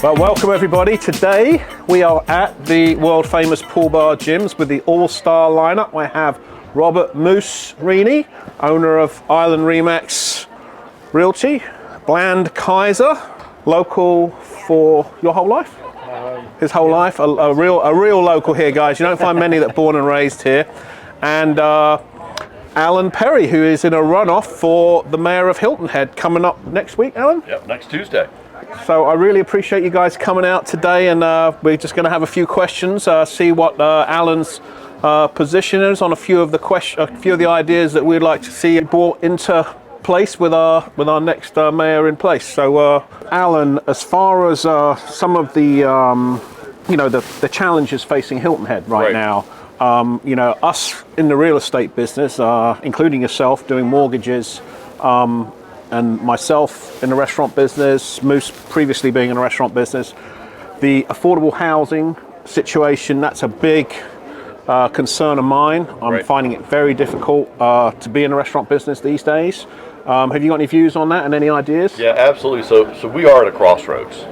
Well, welcome everybody. Today we are at the world famous Pool Bar Gyms with the all-star lineup. I have Robert Moose Rini, owner of Island Remax Realty, Bland Kaiser, local for your whole life? His whole life, a real local here, guys. You don't find many that are born and raised here. And Alan Perry, who is in a runoff for the mayor of Hilton Head coming up next week, Alan? Yep, next Tuesday. So I really appreciate you guys coming out today, and we're just going to have a few questions, see what Alan's position is on a few of the ideas that we'd like to see brought into place with our next mayor in place. So Alan, as far as some of the the challenges facing Hilton Head right now, us in the real estate business, including yourself doing mortgages, and myself in the restaurant business, Moose previously being in the restaurant business, the affordable housing situation, that's a big concern of mine. I'm finding it very difficult to be in the restaurant business these days. Have you got any views on that and any ideas? Yeah, absolutely. So we are at a crossroads.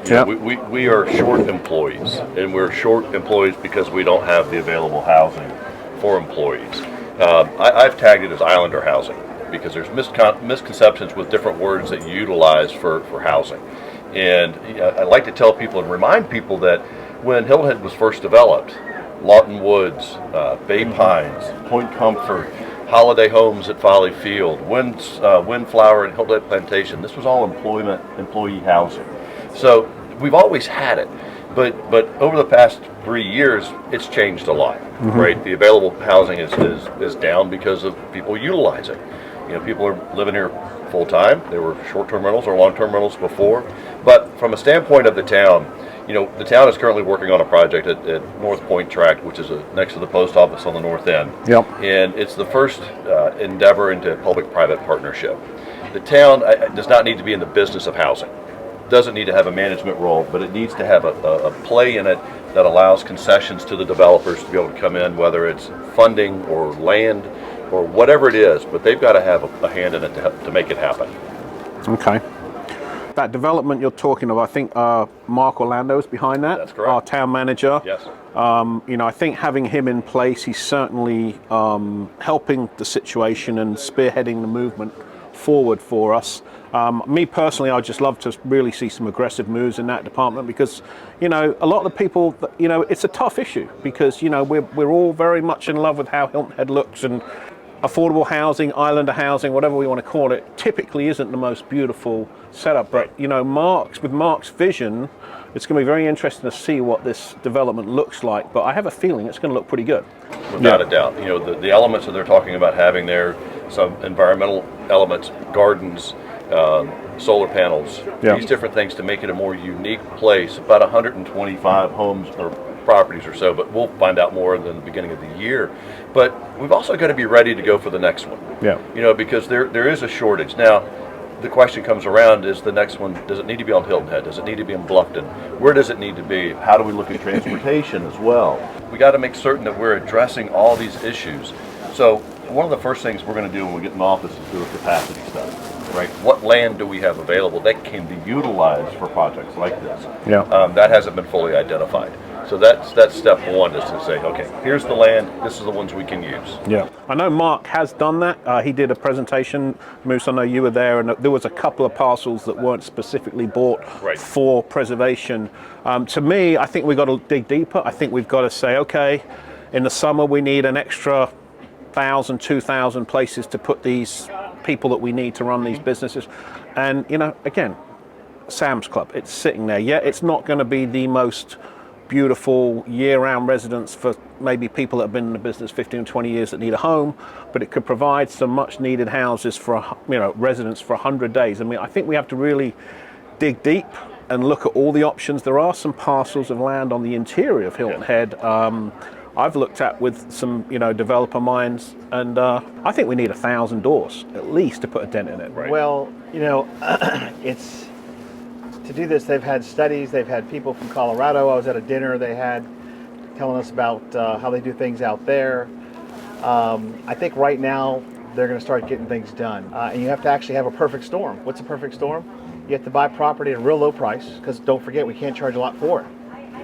We are short employees, and we're short employees because we don't have the available housing for employees. I've tagged it as Islander housing, because there's misconceptions with different words that you utilize for housing. And I like to tell people and remind people that when Hilton Head was first developed, Lawton Woods, Bay Pines, Point Comfort, Holiday Homes at Folly Field, Windflower and Hilton Head Plantation, this was all employee housing. So we've always had it. But over the past 3 years, it's changed a lot, right? The available housing is down because of people utilizing. People are living here full time. There were short-term rentals or long-term rentals before. But from a standpoint of the town, the town is currently working on a project at North Point Tract, which is next to the post office on the north end. Yep. And it's the first endeavor into public-private partnership. The town does not need to be in the business of housing. Doesn't need to have a management role, but it needs to have a play in it that allows concessions to the developers to be able to come in, whether it's funding or land or whatever it is, but they've got to have a hand in it to make it happen. Okay. That development you're talking about, I think Mark Orlando is behind that. That's correct. Our town manager. Yes. I think having him in place, he's certainly helping the situation and spearheading the movement forward for us. Me personally, I'd just love to really see some aggressive moves in that department, because, a lot of the people, it's a tough issue, because, we're all very much in love with how Hilton Head looks, and affordable housing, islander housing, whatever we want to call it, typically isn't the most beautiful setup. But, with Mark's vision, it's going to be very interesting to see what this development looks like. But I have a feeling it's going to look pretty good. Without a doubt. The elements that they're talking about having there, some environmental elements, gardens, solar panels, these different things to make it a more unique place. About 125 homes or properties or so, but we'll find out more in the beginning of the year. But we've also got to be ready to go for the next one. Yeah. Because there is a shortage. Now, the question comes around, is the next one, does it need to be on Hilton Head? Does it need to be in Bluffton? Where does it need to be? How do we look at transportation as well? We got to make certain that we're addressing all these issues. So one of the first things we're going to do when we get in office is do a capacity study. Right? What land do we have available that can be utilized for projects like this? Yeah. That hasn't been fully identified. So that's step one, is to say, okay, here's the land, this is the ones we can use. Yeah, I know Mark has done that. He did a presentation, Moose, I know you were there, and there was a couple of parcels that weren't specifically bought for preservation. To me, I think we've got to dig deeper. I think we've got to say, okay, in the summer we need an extra 1,000, 2,000 places to put these people that we need to run these businesses. And, again, Sam's Club, it's sitting there. Yeah, it's not going to be the most beautiful year-round residence for maybe people that have been in the business 15, 20 years that need a home, but it could provide some much-needed houses for, residents for 100 days. I mean, I think we have to really dig deep and look at all the options. There are some parcels of land on the interior of Hilton Head I've looked at with some, developer minds, and I think we need 1,000 doors at least to put a dent in it. Right? Well, it's to do this. They've had studies. They've had people from Colorado. I was at a dinner they had telling us about how they do things out there. I think right now they're going to start getting things done, and you have to actually have a perfect storm. What's a perfect storm? you have to buy property at a real low price, because don't forget, we can't charge a lot for it.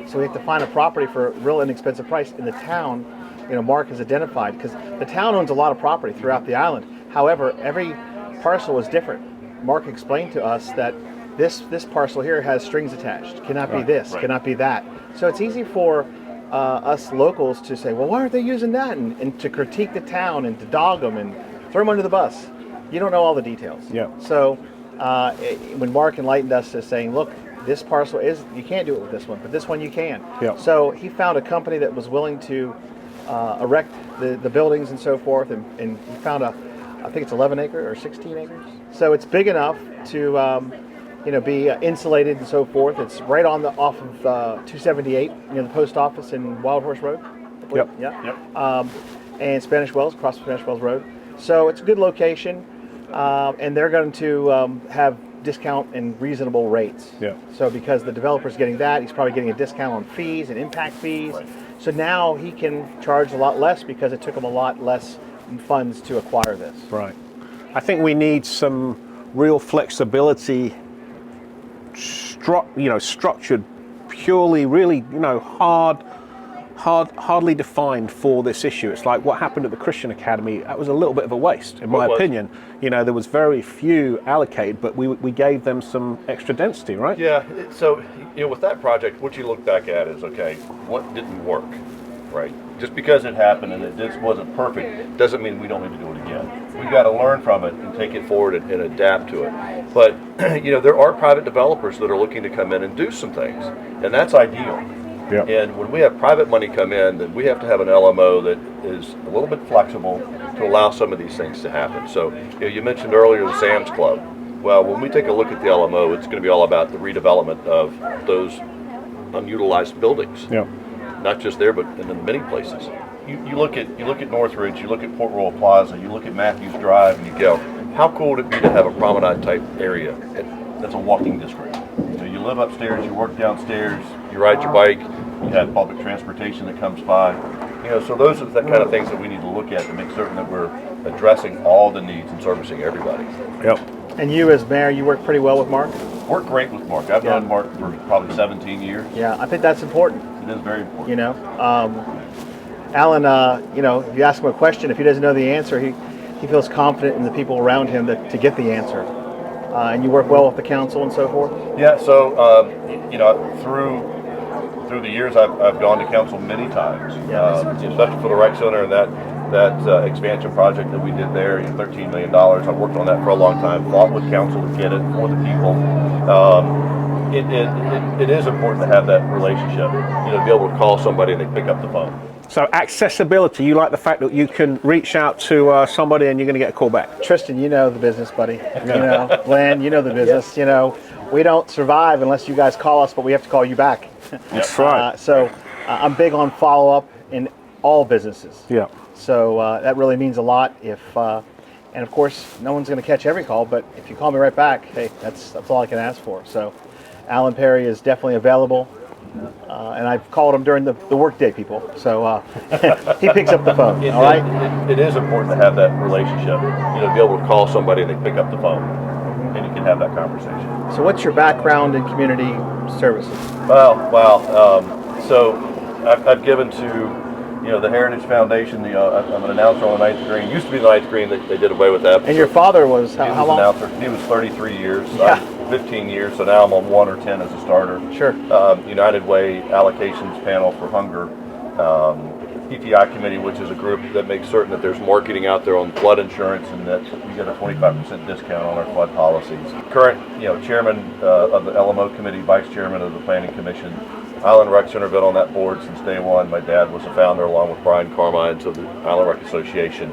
So we have to find a property for a real inexpensive price in the town. Mark has identified, because the town owns a lot of property throughout the island. However, every parcel is different. Mark explained to us that this parcel here has strings attached. Cannot be this, cannot be that. So it's easy for us locals to say, well, why aren't they using that? And to critique the town and to dog them and throw them under the bus. You don't know all the details. Yeah. So when Mark enlightened us to saying, look, this parcel you can't do it with this one, but this one you can. Yeah. So he found a company that was willing to erect the buildings and so forth, and he found I think it's 11 acres or 16 acres. So it's big enough to be insulated and so forth. It's right on off of 278, the post office in Wild Horse Road. Yep. Yeah. And Spanish Wells, across Spanish Wells Road. So it's a good location, and they're going to have discount and reasonable rates. Yeah. So because the developer's getting that, he's probably getting a discount on fees and impact fees. Right. So now he can charge a lot less because it took him a lot less funds to acquire this. Right. I think we need some real flexibility, structured purely, really, hardly defined for this issue. It's like what happened at the Christian Academy. That was a little bit of a waste, in my opinion. There was very few allocated, but we gave them some extra density, right? Yeah. So, with that project, what you look back at is, okay, what didn't work, right? Just because it happened and it just wasn't perfect doesn't mean we don't need to do it again. We've got to learn from it and take it forward and adapt to it. But, there are private developers that are looking to come in and do some things, and that's ideal. Yeah. And when we have private money come in, then we have to have an LMO that is a little bit flexible to allow some of these things to happen. So, you mentioned earlier the Sam's Club. Well, when we take a look at the LMO, it's going to be all about the redevelopment of those unutilized buildings. Yeah. Not just there, but in many places. You look at Northridge, you look at Port Royal Plaza, you look at Matthews Drive, and you go, how cool would it be to have a promenade type area that's a walking district? You live upstairs, you work downstairs, you ride your bike, you have public transportation that comes by. So those are the kind of things that we need to look at to make certain that we're addressing all the needs and servicing everybody. Yep. And you as mayor, you work pretty well with Mark? Work great with Mark. I've known Mark for probably 17 years. Yeah, I think that's important. It is very important. Alan, if you ask him a question, if he doesn't know the answer, he feels confident in the people around him to get the answer. And you work well with the council and so forth? Yeah, so, through the years, I've gone to council many times, especially for the rec center and that expansion project that we did there, $13 million. I've worked on that for a long time, fought with council to get it for the people. It is important to have that relationship, to be able to call somebody and they pick up the phone. So accessibility, you like the fact that you can reach out to somebody and you're going to get a call back. Tristan, you know the business, buddy. Glenn, you know the business. Yes. We don't survive unless you guys call us, but we have to call you back. That's right. So I'm big on follow-up in all businesses. Yeah. So that really means a lot. And of course, no one's going to catch every call, but if you call me right back, hey, that's all I can ask for. So Alan Perry is definitely available. And I've called him during the workday, people. So he picks up the phone. All right. It is important to have that relationship. To be able to call somebody and they pick up the phone, and you can have that conversation. So, what's your background in community services? So I've given to the Heritage Foundation. I'm an announcer on the Ninth Green. Used to be the Ninth Green. They did away with that. And your father was how long? Announcer. He was 33 years. Yeah. 15 years, so now I'm on 1 or 10 as a starter. Sure. United Way Allocations Panel for Hunger, PTI Committee, which is a group that makes certain that there's marketing out there on flood insurance and that you get a 25% discount on our flood policies. Current, chairman of the LMO Committee, vice chairman of the Planning Commission. Island Rec Center, been on that board since day one. My dad was a founder along with Brian Carmine of the Island Rec Association.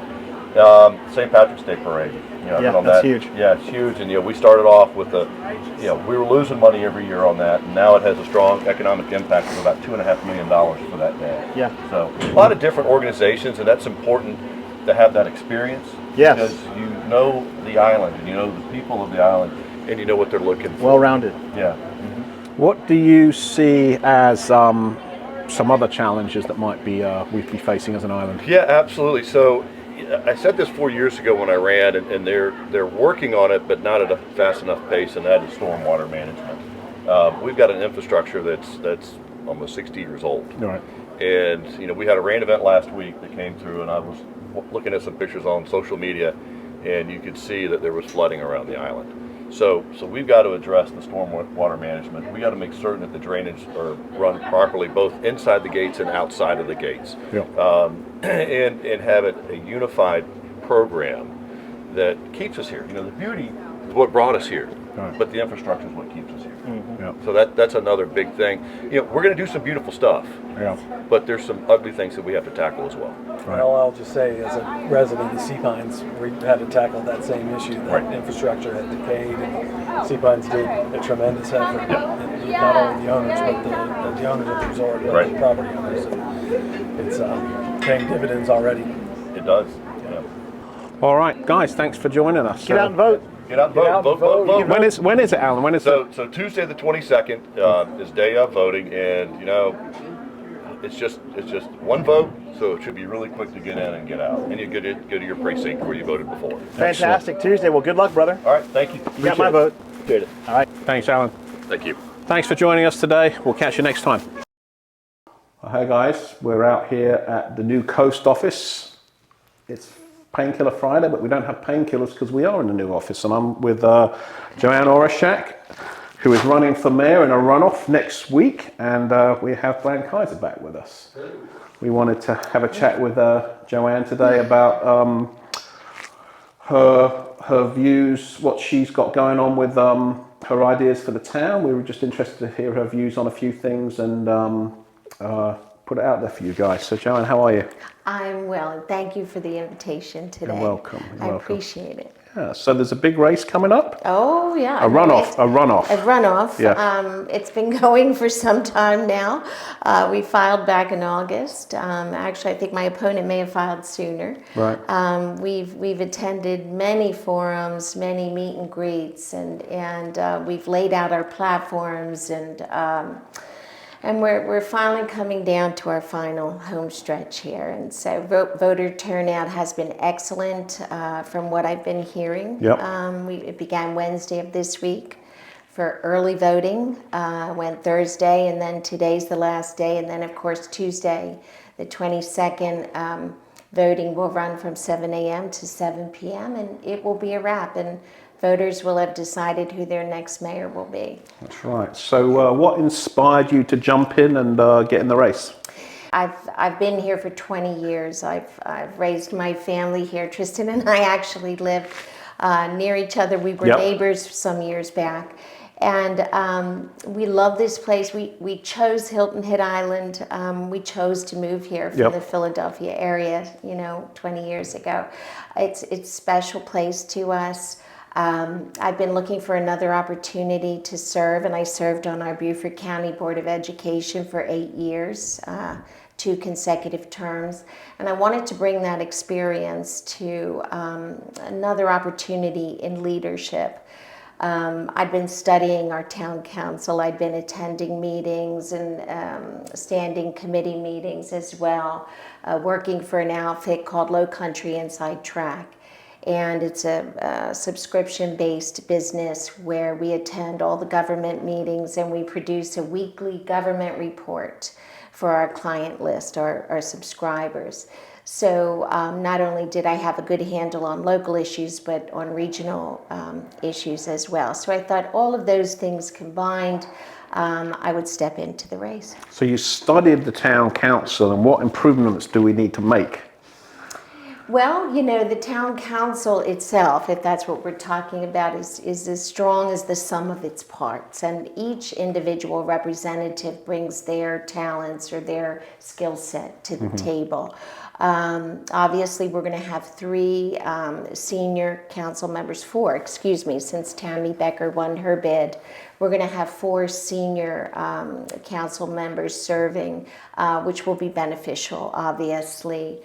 St. Patrick's Day Parade. That's huge. Yeah, it's huge. And we started off with we were losing money every year on that, and now it has a strong economic impact of about $2.5 million for that day. Yeah. So a lot of different organizations, and that's important to have that experience. Yes. Because you know the island, and you know the people of the island, and you know what they're looking for. Well-rounded. Yeah. What do you see as some other challenges that might be we'd be facing as an island? Yeah, absolutely. So, I said this 4 years ago when I ran, and they're working on it, but not at a fast enough pace, and that is stormwater management. We've got an infrastructure that's almost 60 years old. Right. And we had a rain event last week that came through, and I was looking at some pictures on social media, and you could see that there was flooding around the island. So we've got to address the stormwater management. We got to make certain that the drainage are run properly, both inside the gates and outside of the gates, and have it a unified program that keeps us here. The beauty is what brought us here, but the infrastructure is what keeps us here. So that's another big thing. We're going to do some beautiful stuff, but there's some ugly things that we have to tackle as well. Well, I'll just say, as a resident of Sea Pines, we had to tackle that same issue. That infrastructure had decayed, and Sea Pines did a tremendous effort. Not only the owners, but the owners of the resort, and the property owners. It's paying dividends already. It does. All right, guys, thanks for joining us. Get out and vote. Get out and vote. When is it, Alan? When is it? So Tuesday the 22nd is day of voting, and it's just one vote, so it should be really quick to get in and get out, and you go to your precinct where you voted before. Fantastic. Excellent. Tuesday. Well, good luck, brother. All right, thank you. You got my vote. Appreciate it. All right. Thanks, Alan. Thank you. Thanks for joining us today. We'll catch you next time. Hey guys, we're out here at the new Coast office. It's Painkiller Friday, but we don't have painkillers because we are in the new office, and I'm with Joanne Oreshak, who is running for mayor in a runoff next week, and we have Brian Kaiser back with us. We wanted to have a chat with Joanne today about her views, what she's got going on with her ideas for the town. We were just interested to hear her views on a few things and put it out there for you guys. So Joanne, how are you? I'm well, and thank you for the invitation today. You're welcome. I appreciate it. Yeah, so there's a big race coming up? Oh, yeah. A runoff. A runoff. Yeah. It's been going for some time now. We filed back in August. Actually, I think my opponent may have filed sooner. Right. We've attended many forums, many meet and greets, and we've laid out our platforms, and we're finally coming down to our final home stretch here. And so voter turnout has been excellent from what I've been hearing. Yep. It began Wednesday of this week for early voting, went Thursday, and then today's the last day. And then, of course, Tuesday, the 22nd, voting will run from 7 a.m. to 7 p.m. and it will be a wrap. And voters will have decided who their next mayor will be. That's right. So what inspired you to jump in and get in the race? I've been here for 20 years. I've raised my family here. Tristan and I actually lived near each other. We were neighbors some years back. And we love this place. We chose Hilton Head Island. We chose to move here from the Philadelphia area, 20 years ago. It's a special place to us. I've been looking for another opportunity to serve, and I served on our Beaufort County Board of Education for 8 years, 2 consecutive terms, and I wanted to bring that experience to another opportunity in leadership. I'd been studying our town council. I'd been attending meetings and standing committee meetings as well, working for an outfit called Low Country Inside Track. And it's a subscription-based business where we attend all the government meetings and we produce a weekly government report for our client list, our subscribers. So not only did I have a good handle on local issues, but on regional issues as well. So I thought all of those things combined, I would step into the race. So you studied the town council, and what improvements do we need to make? Well, the town council itself, if that's what we're talking about, is as strong as the sum of its parts. And each individual representative brings their talents or their skill set to the table. Obviously, we're going to have 3 senior council members, 4, since Tammy Becker won her bid. We're going to have 4 senior council members serving, which will be beneficial, obviously,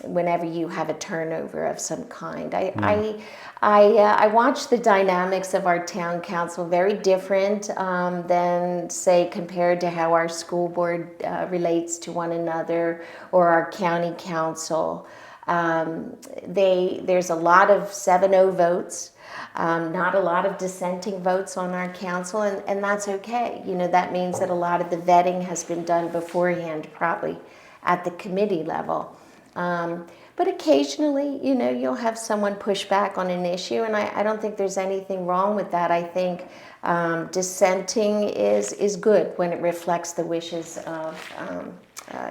whenever you have a turnover of some kind. I watch the dynamics of our town council very different than, say, compared to how our school board relates to one another or our county council. There's a lot of 7-0 votes, not a lot of dissenting votes on our council, and that's okay. That means that a lot of the vetting has been done beforehand, probably at the committee level. But occasionally, you'll have someone push back on an issue, and I don't think there's anything wrong with that. I think dissenting is good when it reflects the wishes of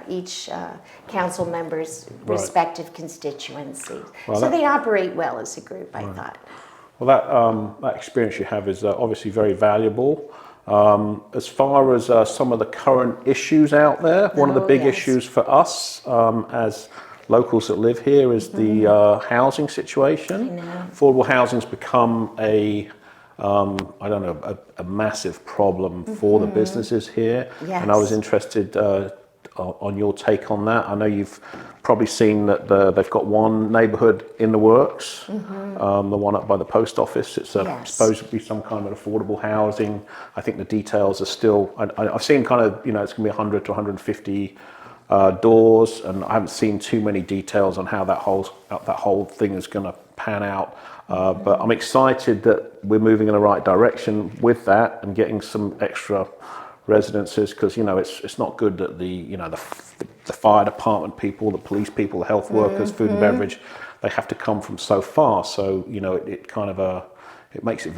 each council member's respective constituency. So they operate well as a group, I thought. Well, that experience you have is obviously very valuable. As far as some of the current issues out there, one of the big issues for us as locals that live here is the housing situation. Affordable housing's become a massive problem for the businesses here. Yes. And I was interested on your take on that. I know you've probably seen that they've got one neighbourhood in the works, the one up by the post office. It's supposed to be some kind of affordable housing. I think the details are still, I've seen kind of, it's going to be 100 to 150 doors, and I haven't seen too many details on how that whole thing is going to pan out. But I'm excited that we're moving in the right direction with that and getting some extra residences, because it's not good that the fire department people, the police people, the health workers, food and beverage, they have to come from so far. So it kind of it makes it a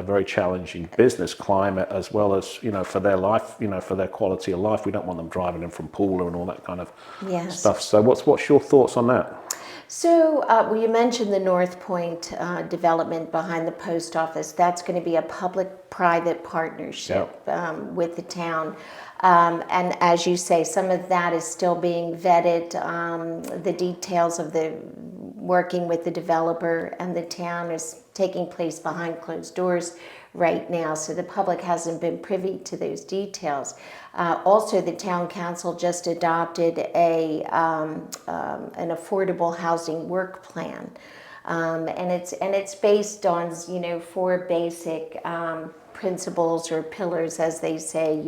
very challenging business climate, as well as for their life, for their quality of life. We don't want them driving in from Pooler and all that kind of stuff. So what's your thoughts on that? So, you mentioned the North Point development behind the post office. That's going to be a public-private partnership with the town. And as you say, some of that is still being vetted. The details of the working with the developer and the town is taking place behind closed doors right now, so the public hasn't been privy to those details. Also, the town council just adopted an affordable housing work plan, and it's based on 4 basic principles or pillars, as they say.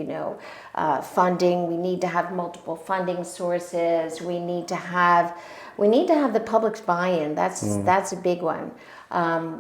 Funding. We need to have multiple funding sources. We need to have the public's buy-in. That's a big one.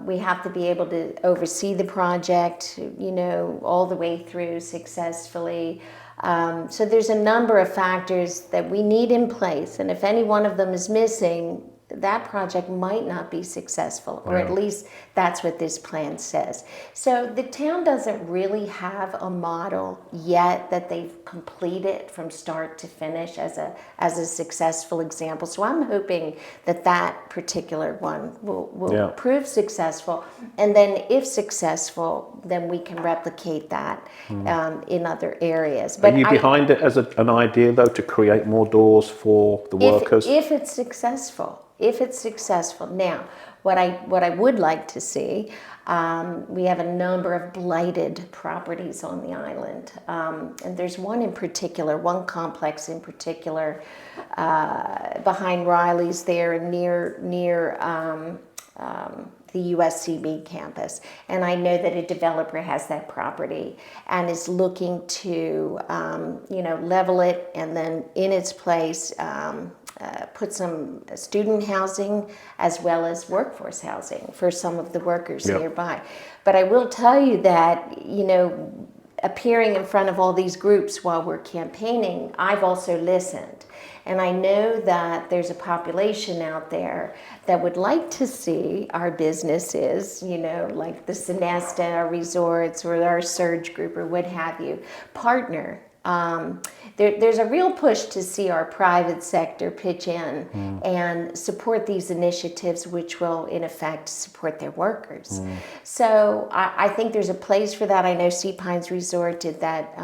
We have to be able to oversee the project, all the way through successfully. So there's a number of factors that we need in place, and if any one of them is missing, that project might not be successful, or at least that's what this plan says. So the town doesn't really have a model yet that they've completed from start to finish as a successful example. So I'm hoping that particular one will prove successful, and then if successful, then we can replicate that in other areas. But are you behind it as an idea, though, to create more doors for the workers? If it's successful. Now, what I would like to see, we have a number of blighted properties on the island, and there's one complex in particular, behind Riley's there near the USCB campus, and I know that a developer has that property and is looking to level it, and then in its place put some student housing as well as workforce housing for some of the workers nearby. But I will tell you that appearing in front of all these groups while we're campaigning, I've also listened. And I know that there's a population out there that would like to see our businesses, like the Sonesta, our resorts, or our Surge Group, or what have you, partner. There's a real push to see our private sector pitch in and support these initiatives, which will, in effect, support their workers. So I think there's a place for that. I know Sea Pines Resort did that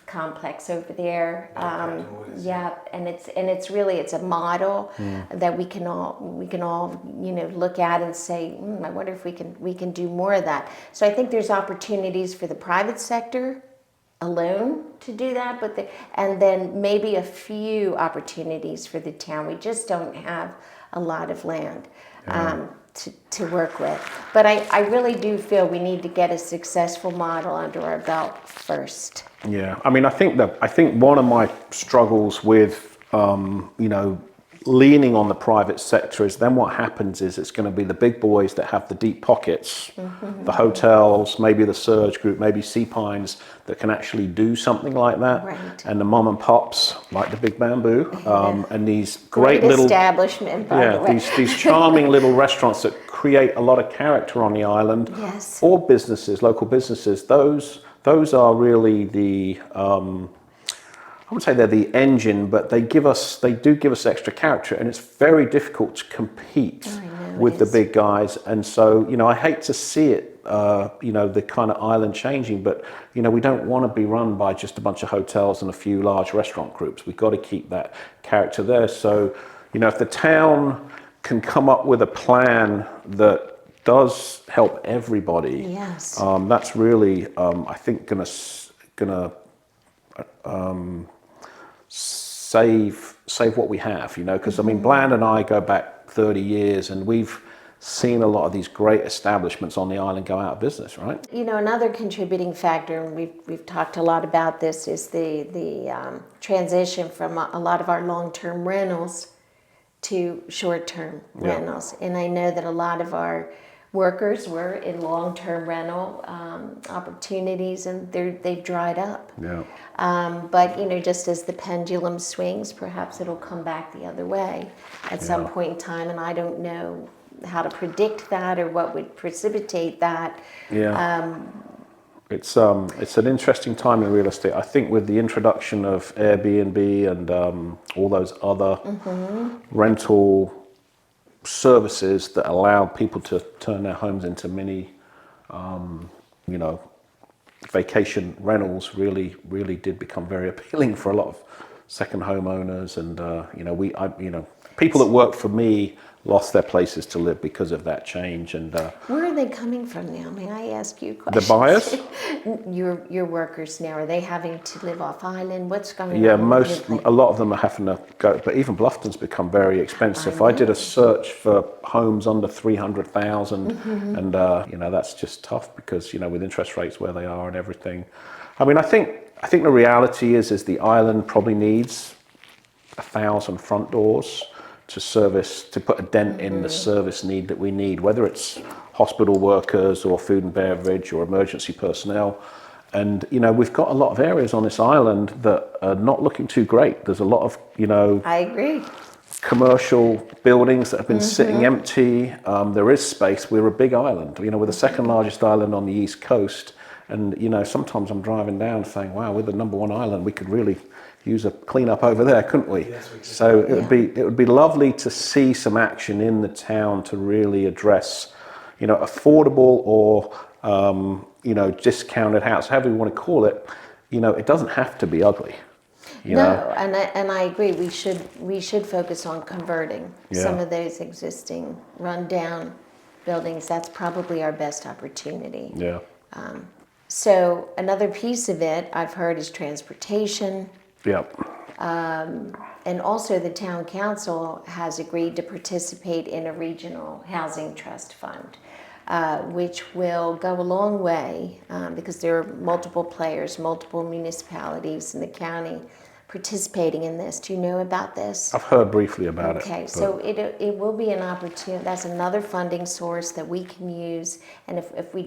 complex over there. And it's a model that we can all look at and say, I wonder if we can do more of that. So I think there's opportunities for the private sector alone to do that, and then maybe a few opportunities for the town. We just don't have a lot of land to work with. But I really do feel we need to get a successful model under our belt first. Yeah, I mean, I think one of my struggles with leaning on the private sector is then what happens is it's going to be the big boys that have the deep pockets, the hotels, maybe the Surge Group, maybe Sea Pines that can actually do something like that. Right. And the mom and pops, like the Big Bamboo, and these great little establishment, by the way. these charming little restaurants that create a lot of character on the island. Yes. Or businesses, local businesses. Those are really the I would say they're the engine, but they do give us extra character, and it's very difficult to compete with the big guys. And so, I hate to see it, the kind of island changing, but, we don't want to be run by just a bunch of hotels and a few large restaurant groups. We've got to keep that character there. So, if the town can come up with a plan that does help everybody, yes, that's really, I think, gonna save what we have, because I mean, Bland and I go back 30 years, and we've seen a lot of these great establishments on the island go out of business, right? Another contributing factor, and we've talked a lot about this, is the transition from a lot of our long-term rentals to short-term rentals. And I know that a lot of our workers were in long-term rental opportunities, and they've dried up. Yeah. But just as the pendulum swings, perhaps it'll come back the other way at some point in time, and I don't know how to predict that or what would precipitate that. Yeah. It's an interesting time in real estate. I think with the introduction of Airbnb and all those other rental services that allow people to turn their homes into mini, vacation rentals really did become very appealing for a lot of second homeowners, and people that work for me lost their places to live because of that change. And where are they coming from now? May I ask you questions? the buyers, your workers now, are they having to live off island? What's going on? yeah, a lot of them are having to go, but even Bluffton's become very expensive. I did a search for homes under 300,000, and that's just tough because with interest rates where they are and everything. I mean, I think the reality is the island probably needs 1,000 front doors to put a dent in the service need that we need, whether it's hospital workers or food and beverage or emergency personnel. And, we've got a lot of areas on this island that are not looking too great. There's a lot of, I agree. commercial buildings that have been sitting empty. There is space. We're a big island. We're the second largest island on the East Coast. And, sometimes I'm driving down saying, wow, we're the number one island. We could really use a clean up over there, couldn't we? Yes, we could. So it would be lovely to see some action in the town to really address, affordable or discounted house, however you want to call it. It doesn't have to be ugly. No, and I agree. We should focus on converting some of those existing rundown buildings. That's probably our best opportunity. Yeah. So another piece of it I've heard is transportation. Yep. And also the town council has agreed to participate in a regional housing trust fund, which will go a long way because there are multiple players, multiple municipalities in the county participating in this. Do you know about this? I've heard briefly about it. Okay, so it will be an opportunity. That's another funding source that we can use. And if we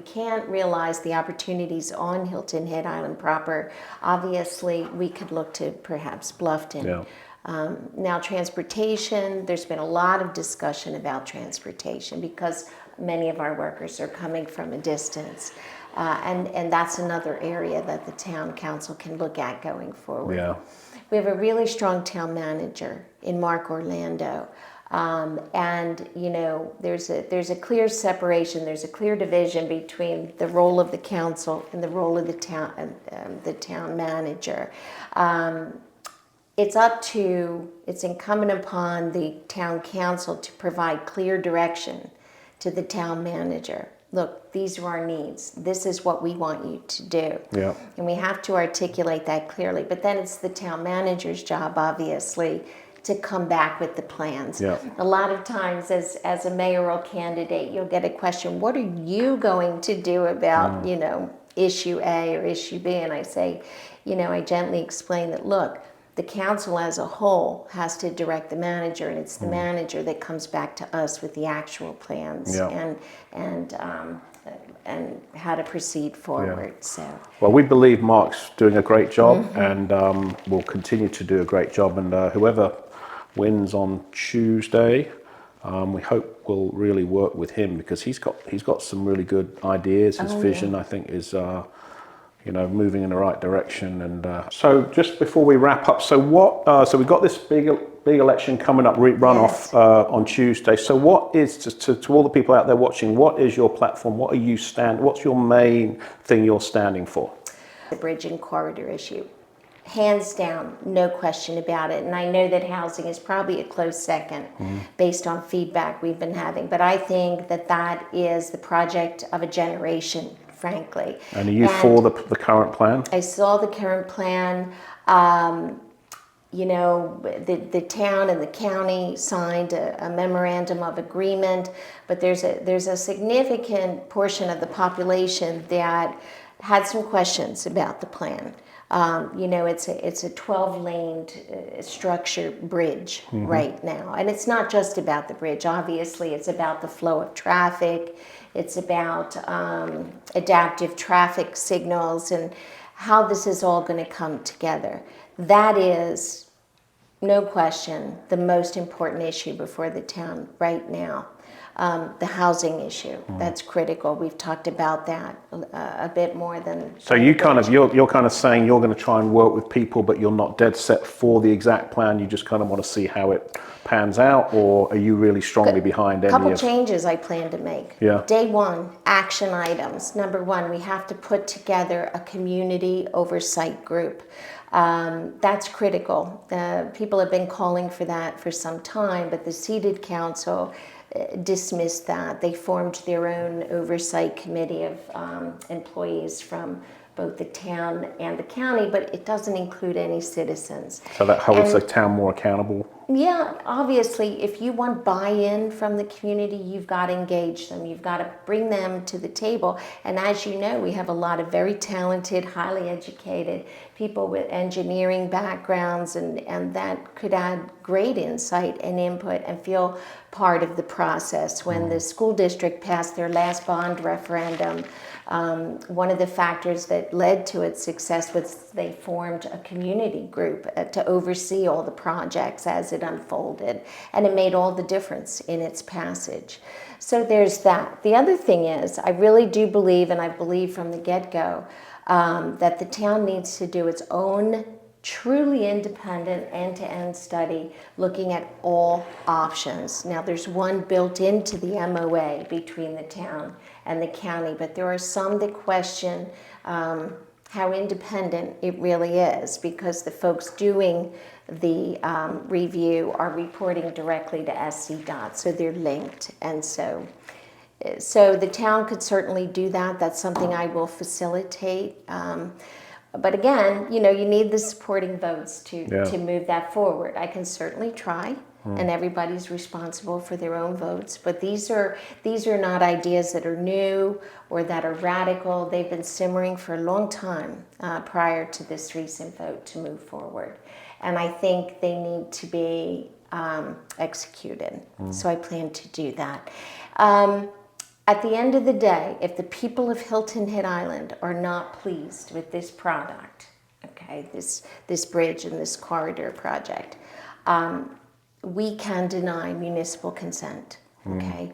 can't realize the opportunities on Hilton Head Island proper, obviously we could look to perhaps Bluffton. Yeah. Now transportation, there's been a lot of discussion about transportation because many of our workers are coming from a distance. And that's another area that the town council can look at going forward. Yeah. We have a really strong town manager in Mark Orlando. And there's a clear separation, there's a clear division between the role of the council and the role of the town manager. It's incumbent upon the town council to provide clear direction to the town manager. Look, these are our needs. This is what we want you to do. Yeah. And we have to articulate that clearly. But then it's the town manager's job, obviously, to come back with the plans. Yeah. A lot of times as a mayoral candidate, you'll get a question, what are you going to do about, issue A or issue B? And I say, I gently explain that, look, The council as a whole has to direct the manager, and it's the manager that comes back to us with the actual plans and how to proceed forward. So, well, we believe Mark's doing a great job, and will continue to do a great job. And whoever wins on Tuesday, we hope will really work with him, because he's got some really good ideas. His vision, I think, is moving in the right direction. And so, just before we wrap up, so what? So we've got this big election coming up, runoff on Tuesday. So, what is to all the people out there watching? What is your platform? What's your main thing you're standing for? The bridge and corridor issue, hands down, no question about it. And I know that housing is probably a close second, based on feedback we've been having. But I think that is the project of a generation, frankly. And are you for the current plan? I saw the current plan. The town and the county signed a memorandum of agreement, but there's a significant portion of the population that had some questions about the plan. It's a 12-laned structure bridge right now. And it's not just about the bridge. Obviously, it's about the flow of traffic. It's about adaptive traffic signals and how this is all going to come together. That is, no question, the most important issue before the town right now. The housing issue, that's critical. We've talked about that a bit more than. So you're kind of saying you're going to try and work with people, but you're not dead set for the exact plan. You just kind of want to see how it pans out, or are you really strongly behind any of? Couple changes I plan to make. Yeah. Day one, action items. Number one, we have to put together a community oversight group. That's critical. People have been calling for that for some time, but the seated council dismissed that. They formed their own oversight committee of employees from both the town and the county, but it doesn't include any citizens. So that holds the town more accountable? Yeah, obviously, if you want buy-in from the community, you've got to engage them. You've got to bring them to the table. And as you know, we have a lot of very talented, highly educated people with engineering backgrounds, and that could add great insight and input and feel part of the process. When the school district passed their last bond referendum, one of the factors that led to its success was they formed a community group to oversee all the projects as it unfolded, and it made all the difference in its passage. So there's that. The other thing is, I really do believe, and I believe from the get-go, that the town needs to do its own truly independent end-to-end study looking at all options. Now, there's one built into the MOA between the town and the county, but there are some that question how independent it really is, because the folks doing the review are reporting directly to SCDOT, so they're linked. And so the town could certainly do that. That's something I will facilitate. But again, you need the supporting votes to move that forward. I can certainly try, and everybody's responsible for their own votes. But these are not ideas that are new or that are radical. They've been simmering for a long time prior to this recent vote to move forward. And I think they need to be executed. So I plan to do that. At the end of the day, if the people of Hilton Head Island are not pleased with this product, okay, this bridge and this corridor project, we can deny municipal consent, okay,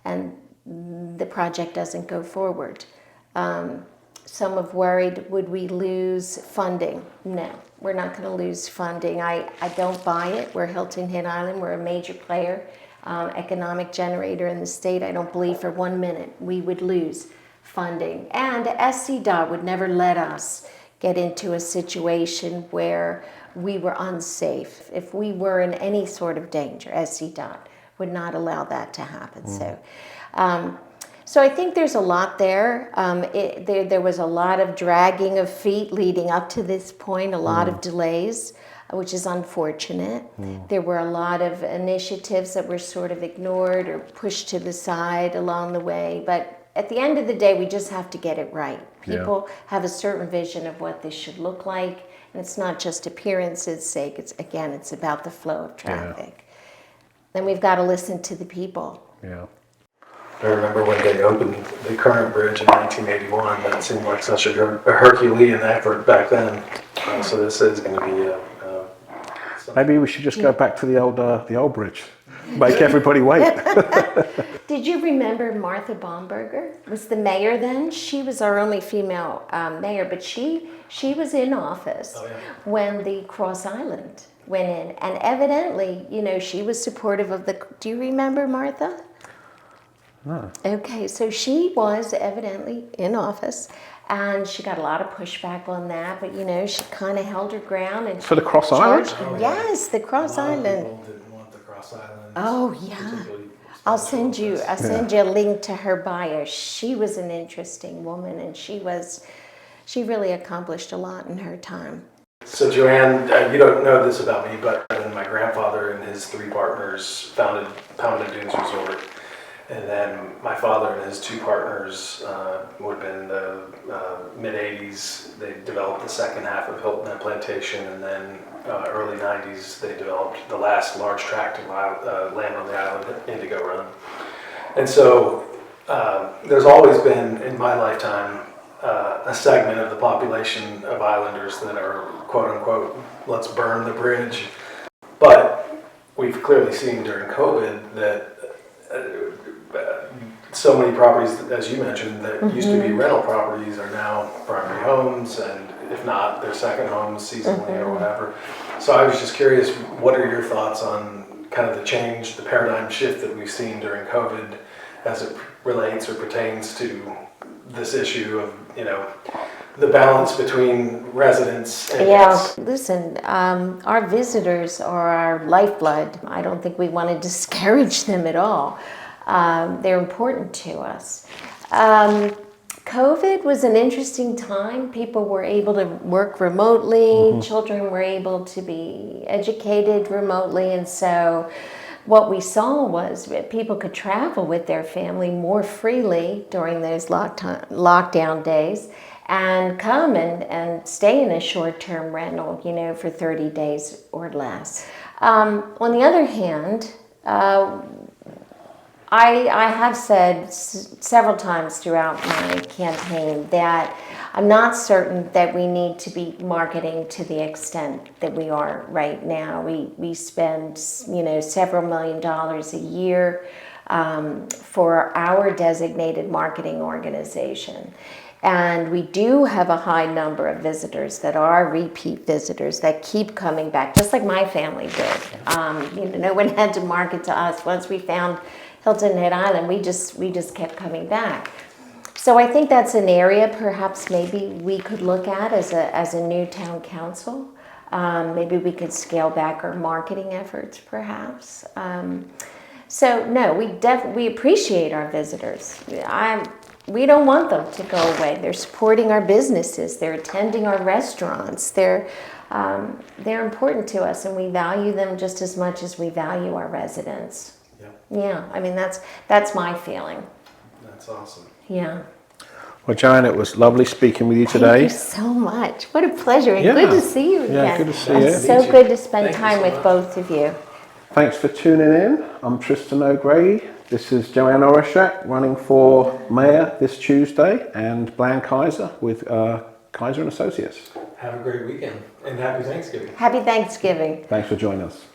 and the project doesn't go forward. Some have worried, would we lose funding? No, we're not going to lose funding. I don't buy it. We're Hilton Head Island. We're a major player. Economic generator in the state. I don't believe for 1 minute we would lose funding. And SCDOT would never let us get into a situation where we were unsafe. If we were in any sort of danger, SCDOT would not allow that to happen. So I think there's a lot there. There was a lot of dragging of feet leading up to this point, a lot of delays, which is unfortunate. There were a lot of initiatives that were sort of ignored or pushed to the side along the way. But at the end of the day, we just have to get it right. People have a certain vision of what this should look like, And it's not just appearance's sake. It's about the flow of traffic. Then we've got to listen to the people. Yeah. I remember when they opened the current bridge in 1981. That seemed like such a Herculean effort back then. So this is going to be Maybe we should just go back to the old bridge. Make everybody wait. Did you remember Martha Baumberger was the mayor then? She was our only female mayor, but she was in office when the Cross Island went in, and evidently, she was supportive of the. Do you remember Martha? No. Okay, so she was evidently in office, and she got a lot of pushback on that, but she kind of held her ground and For the Cross Island? Yes, the Cross Island. People didn't want the Cross Island. Oh yeah. I'll send you a link to her bio. She was an interesting woman, and she really accomplished a lot in her time. So Joanne, you don't know this about me, but my grandfather and his 3 partners founded Pounded Dunes Resort. And then my father and his 2 partners would have been in the mid-'80s. They developed the second half of Hilton Head Plantation, and then early '90s they developed the last large tract of land on the island, Indigo Run. And so there's always been, in my lifetime, a segment of the population of islanders that are, quote unquote, let's burn the bridge. But we've clearly seen during COVID that so many properties, as you mentioned, that used to be rental properties are now primary homes, and if not, they're second homes seasonally or whatever. So I was just curious, what are your thoughts on kind of the change, the paradigm shift that we've seen during COVID as it relates or pertains to this issue of, the balance between residents and guests? Listen, our visitors are our lifeblood. I don't think we want to discourage them at all. They're important to us. COVID was an interesting time. People were able to work remotely. Children were able to be educated remotely. And so what we saw was that people could travel with their family more freely during those lockdown days and come and stay in a short-term rental, for 30 days or less. On the other hand, I have said several times throughout my campaign that I'm not certain that we need to be marketing to the extent that we are right now. We spend, several $1 million a year for our designated marketing organization. And we do have a high number of visitors that are repeat visitors that keep coming back, just like my family did. No one had to market to us. Once we found Hilton Head Island, we just kept coming back. So I think that's an area perhaps maybe we could look at as a new town council. Maybe we could scale back our marketing efforts perhaps. So no, we appreciate our visitors. We don't want them to go away. They're supporting our businesses. They're attending our restaurants. They're important to us, and we value them just as much as we value our residents. Yeah, I mean that's my feeling. That's awesome. Yeah. Well, Joanne, it was lovely speaking with you today. Thank you so much. What a pleasure. And good to see you again. Yeah, good to see you. It's so good to spend time with both of you. Thanks for tuning in. I'm Tristan O'Grady. This is Joanne Oreshak running for Mayor this Tuesday, and Bland Kaiser with Kaiser & Associates. Have a great weekend and happy Thanksgiving. Happy Thanksgiving. Thanks for joining us.